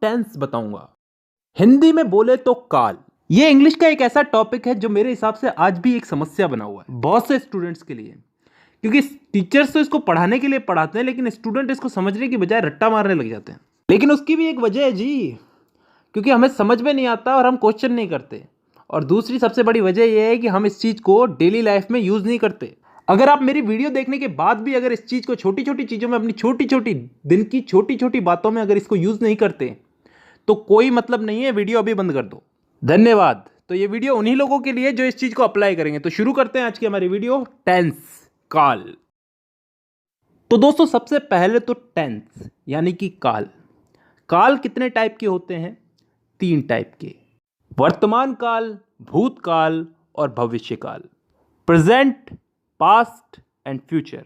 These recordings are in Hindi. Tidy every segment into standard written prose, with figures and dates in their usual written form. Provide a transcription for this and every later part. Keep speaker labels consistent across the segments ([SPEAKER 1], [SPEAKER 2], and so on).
[SPEAKER 1] टेंस बताऊंगा। हिंदी में बोले तो काल। ये इंग्लिश का एक ऐसा टॉपिक है जो मेरे हिसाब से आज भी एक समस्या बना हुआ है बहुत से स्टूडेंट्स के लिए, क्योंकि टीचर्स तो इसको पढ़ाने के लिए पढ़ाते हैं, लेकिन स्टूडेंट इसको समझने की बजाय रट्टा मारने लग जाते हैं। लेकिन उसकी भी एक वजह है जी, क्योंकि हमें समझ में नहीं आता और हम क्वेश्चन नहीं करते। और दूसरी सबसे बड़ी वजह यह है कि हम इस चीज़ को डेली लाइफ में यूज़ नहीं करते। अगर आप मेरी वीडियो देखने के बाद भी अगर इस चीज़ को छोटी छोटी चीज़ों में, अपनी छोटी छोटी दिन की छोटी छोटी बातों में अगर इसको यूज़ नहीं करते तो कोई मतलब नहीं है, वीडियो अभी बंद कर दो। धन्यवाद। तो ये वीडियो उन्हीं लोगों के लिए जो इस चीज़ को अप्लाई करेंगे। तो शुरू करते हैं आज की हमारी वीडियो, टेंस, काल। तो दोस्तों सबसे पहले तो टेंस यानी कि काल। काल कितने टाइप के होते हैं? 3 टाइप के, वर्तमान काल, भूतकाल और भविष्य काल। Present, past and future.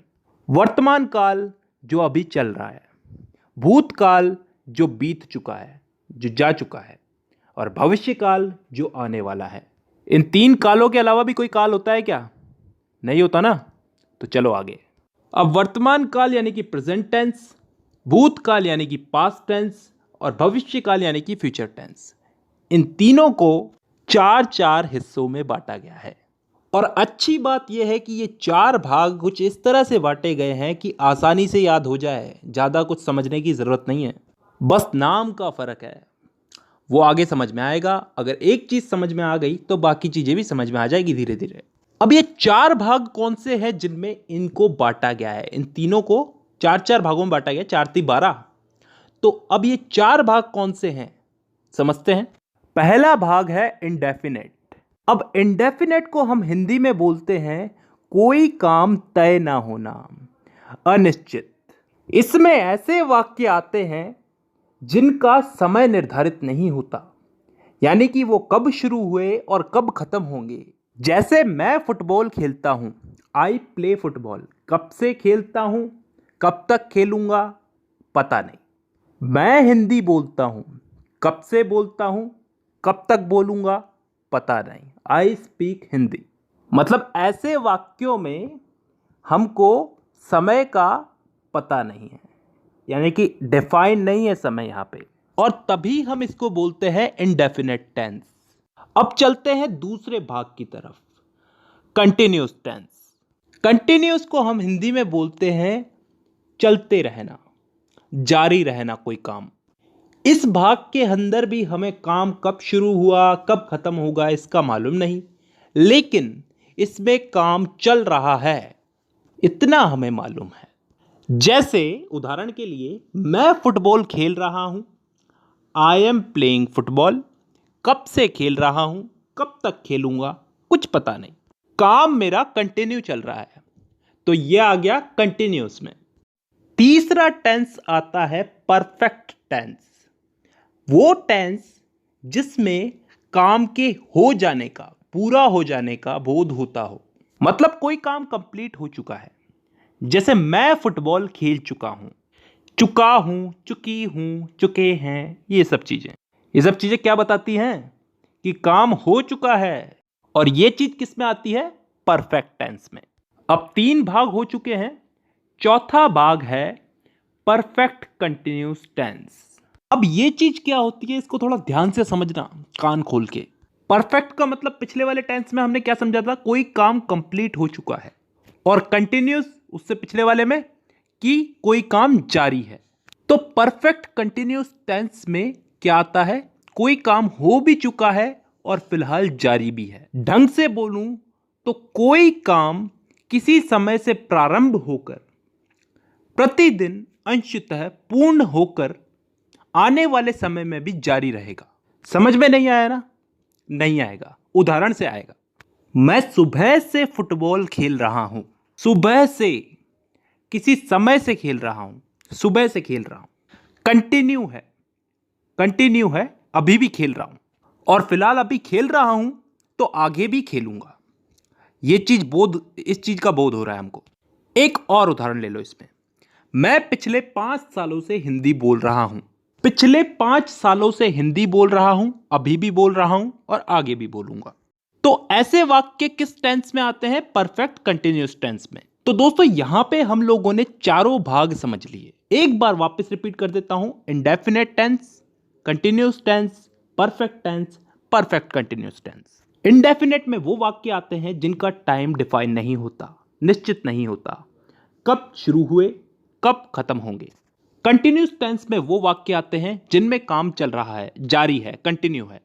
[SPEAKER 1] वर्तमान काल जो अभी चल रहा है, भूतकाल जो बीत चुका है, जो जा चुका है, और भविष्य काल जो आने वाला है। इन 3 कालों के अलावा भी कोई काल होता है क्या? नहीं होता ना। तो चलो आगे। अब वर्तमान काल यानी कि प्रेजेंट टेंस, भूतकाल यानी कि पास्ट टेंस और भविष्य काल यानी कि फ्यूचर टेंस, इन तीनों को 4 हिस्सों में बांटा गया है। और अच्छी बात यह है कि ये 4 भाग कुछ इस तरह से बांटे गए हैं कि आसानी से याद हो जाए, ज़्यादा कुछ समझने की ज़रूरत नहीं है, बस नाम का फ़र्क है। वो आगे समझ में आएगा। अगर एक चीज़ समझ में आ गई तो बाकी चीज़ें भी समझ में आ जाएगी धीरे धीरे। अब ये 4 भाग कौन से हैं जिनमें इनको बांटा गया है? इन तीनों को 4 भागों में बांटा गया, 4 × 12। तो अब ये 4 भाग कौन से हैं समझते हैं। पहला भाग है इंडेफिनेट। अब इंडेफिनेट को हम हिंदी में बोलते हैं कोई काम तय ना होना, अनिश्चित। इसमें ऐसे वाक्य आते हैं जिनका समय निर्धारित नहीं होता, यानी कि वो कब शुरू हुए और कब खत्म होंगे। जैसे मैं फुटबॉल खेलता हूं, आई प्ले फुटबॉल। कब से खेलता हूं, कब तक खेलूंगा, पता नहीं। मैं हिंदी बोलता हूं, कब से बोलता हूं, कब तक बोलूंगा, पता नहीं। I speak Hindi. मतलब ऐसे वाक्यों में हमको समय का पता नहीं है, यानी कि डिफाइन नहीं है समय यहां पे, और तभी हम इसको बोलते हैं इंडेफिनेट टेंस। अब चलते हैं दूसरे भाग की तरफ, कंटिन्यूअस टेंस। कंटिन्यूअस को हम हिंदी में बोलते हैं चलते रहना, जारी रहना कोई काम। इस भाग के अंदर भी हमें काम कब शुरू हुआ, कब खत्म होगा इसका मालूम नहीं, लेकिन इसमें काम चल रहा है इतना हमें मालूम है। जैसे उदाहरण के लिए, मैं फुटबॉल खेल रहा हूं, आई एम प्लेइंग फुटबॉल। कब से खेल रहा हूं, कब तक खेलूंगा, कुछ पता नहीं। काम मेरा कंटिन्यू चल रहा है, तो यह आ गया कंटिन्यूअस में। तीसरा टेंस आता है परफेक्ट टेंस। वो टेंस जिसमें काम के हो जाने का, पूरा हो जाने का बोध होता हो, मतलब कोई काम कंप्लीट हो चुका है। जैसे मैं फुटबॉल खेल चुका हूं, चुका हूं, चुकी हूं, चुके हैं, ये सब चीजें क्या बताती हैं? कि काम हो चुका है। और ये चीज किस में आती है? परफेक्ट टेंस में। अब 3 भाग हो चुके हैं, चौथा भाग है परफेक्ट कंटिन्यूअस टेंस। अब ये चीज क्या होती है, इसको थोड़ा ध्यान से समझना, कान खोल के। परफेक्ट का मतलब पिछले वाले टेंस में हमने क्या समझा था? कोई काम कंप्लीट हो चुका है। और कंटिन्यूअस उससे पिछले वाले में कि कोई काम जारी है। तो परफेक्ट कंटिन्यूअस टेंस में क्या आता है? कोई काम हो भी चुका है और फिलहाल जारी भी है। ढंग से बोलूं तो कोई काम किसी समय से प्रारंभ होकर प्रतिदिन अंशतः पूर्ण होकर आने वाले समय में भी जारी रहेगा। समझ में नहीं आया ना? नहीं आएगा, उदाहरण से आएगा। मैं सुबह से फुटबॉल खेल रहा हूं। सुबह से, किसी समय से खेल रहा हूं, सुबह से खेल रहा हूं। कंटिन्यू है, अभी भी खेल रहा हूं, और फिलहाल अभी खेल रहा हूं तो आगे भी खेलूंगा। इस चीज का बोध हो रहा है हमको। एक और उदाहरण ले लो इसमें। मैं पिछले 5 सालों से हिंदी बोल रहा हूं। पिछले 5 सालों से हिंदी बोल रहा हूं, अभी भी बोल रहा हूं और आगे भी बोलूंगा। तो ऐसे वाक्य किस टेंस में आते हैं? परफेक्ट कंटिन्यूअस टेंस में। तो दोस्तों यहां पे हम लोगों ने चारों भाग समझ लिए। एक बार वापस रिपीट कर देता हूं। Indefinite tense, continuous tense, perfect tense, perfect continuous tense. Indefinite में वो वाक्य आते हैं जिनका टाइम डिफाइन नहीं होता, निश्चित नहीं होता, कब शुरू हुए कब खत्म होंगे। कंटिन्यूस टेंस में वो वाक्य आते हैं जिनमें काम चल रहा है, जारी है, कंटिन्यू है।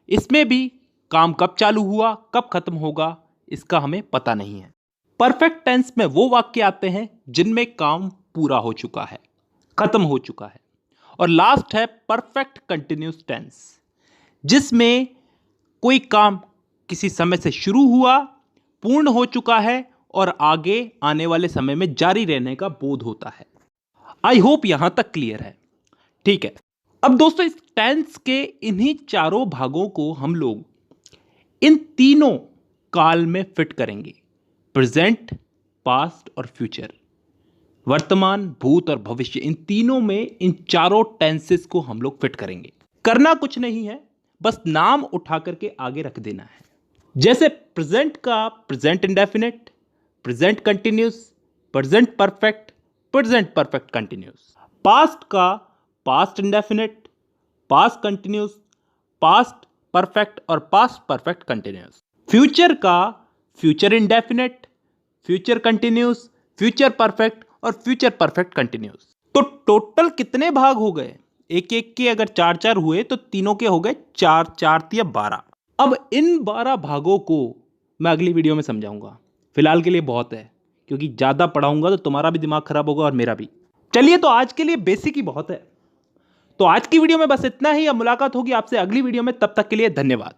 [SPEAKER 1] इसमें भी काम कब चालू हुआ कब खत्म होगा इसका हमें पता नहीं है। परफेक्ट टेंस में वो वाक्य आते हैं जिनमें काम पूरा हो चुका है, खत्म हो चुका है। और लास्ट है परफेक्ट कंटिन्यूस टेंस, जिसमें कोई काम किसी समय से शुरू हुआ, पूर्ण हो चुका है और आगे आने वाले समय में जारी रहने का बोध होता है। आई होप यहां तक क्लियर है। ठीक है, अब दोस्तों इस टेंस के इन्हीं चारों भागों को हम लोग इन तीनों काल में फिट करेंगे, प्रेजेंट, पास्ट और फ्यूचर। वर्तमान, भूत और भविष्य, इन तीनों में इन चारों टेंसेस को हम लोग फिट करेंगे। करना कुछ नहीं है, बस नाम उठा करके आगे रख देना है। जैसे प्रेजेंट का present indefinite, present continuous, present perfect, present perfect continuous. Past का past indefinite, past continuous, past perfect और पास्ट परफेक्ट कंटिन्यूस। फ्यूचर का future indefinite, future continuous, future perfect और फ्यूचर परफेक्ट कंटिन्यूस। तो टोटल कितने भाग हो गए? एक एक के अगर चार चार हुए तो तीनों के हो गए चार, चार या 12। अब इन 12 भागों को मैं अगली वीडियो में समझाऊंगा। फिलहाल के लिए बहुत है, क्योंकि ज्यादा पढ़ाऊंगा तो तुम्हारा भी दिमाग खराब होगा और मेरा भी। चलिए, तो आज के लिए बेसिक ही बहुत है। तो आज की वीडियो में बस इतना ही। अब मुलाकात होगी आपसे अगली वीडियो में, तब तक के लिए धन्यवाद।